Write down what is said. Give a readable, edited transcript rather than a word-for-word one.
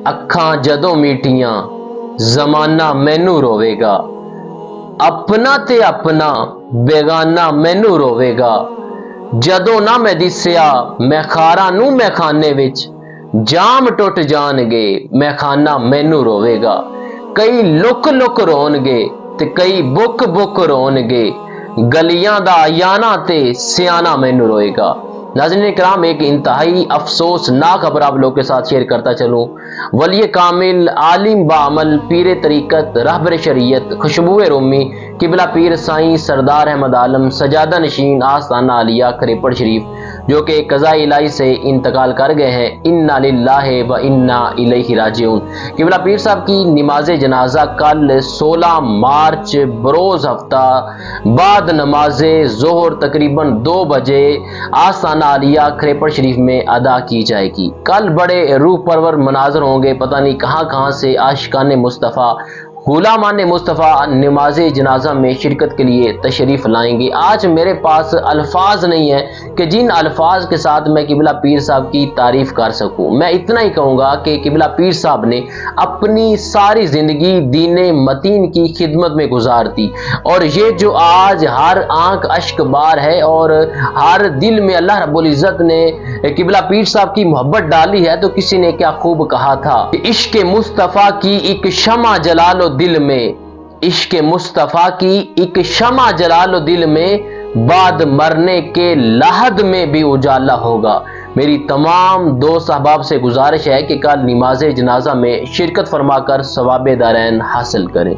ਅੱਖਾਂ ਜਦੋਂ ਮੀਟੀਆਂ ਜ਼ਮਾਨਾ ਮੈਨੂੰ ਰੋਵੇਗਾ, ਆਪਣਾ ਤੇ ਆਪਣਾ ਬੇਗਾਨਾ ਮੈਨੂੰ ਰੋਵੇਗਾ। ਜਦੋਂ ਨਾ ਮੈਂ ਦਿਸਿਆ ਮੈਖਾਰਾਂ ਨੂੰ ਮੈਖਾਨੇ ਵਿੱਚ, ਜਾਮ ਟੁੱਟ ਜਾਣਗੇ ਮੈਖਾਨਾ ਮੈਨੂੰ ਰੋਵੇਗਾ। ਕਈ ਲੁਕ ਲੁਕ ਰੋਣਗੇ ਤੇ ਕਈ ਬੁੱਕ ਬੁੱਕ ਰੋਣਗੇ, ਗਲੀਆਂ ਦਾ ਆयाना ते सियाना मैनू रोएगा। नाज़रीन इकराम, एक इंतहाई अफसोसनाक खबर आप लोग के साथ शेयर करता चलूँ। वली कामिल आलिम बामल पीर तरीक़त रहबर शरीयत खुशबुए रोमी किबला पीर साईं सरदार अहमद आलम सजादा नशीन आस्ताना आलिया खरेपड़ शरीफ, जो कि कज़ा इलाही से इंतकाल कर गए हैं। इन्ना लिल्लाहि व इन्ना इलैहि राजिऊन। किबला पीर साहब की नमाज जनाजा कल 16 मार्च बरोज़ हफ्ता बाद नमाज ज़ोहर तकरीबन 2 बजे आस्ताना आलिया खरेपड़ शरीफ में अदा की जाएगी। कल बड़े रूह परवर मनाजर होंगे, पता नहीं कहाँ कहाँ से आशिकाने मुस्तफ़ा गुलामान मुस्तफ़ा नमाज जनाजा में शिरकत के लिए तशरीफ़ लाएंगे। आज मेरे पास अल्फाज नहीं है कि जिन अल्फाज के साथ मैं किबला पीर साहब की तारीफ़ कर सकूं। मैं इतना ही कहूँगा कि किबला पीर साहब ने अपनी सारी ज़िंदगी दीन मतीन की खिदमत में गुजार दी, और ये जो आज हर आंख अश्क बार है और हर दिल में अल्लाह रब्बुल इज़्ज़त ने किबला पीर साहब की मोहब्बत डाली है। तो किसी ने क्या खूब कहा था कि इश्क मुस्तफ़ा की एक शमा जलालो दिल में, इश्क मुस्तफ़ा की एक शमा जलालो दिल में, बाद मरने के लहद में भी उजाला होगा। मेरी तमाम दोस्त अहबाब से गुजारिश है कि कल नमाज जनाजा में शिरकत फरमाकर सवाब दारैन हासिल करें।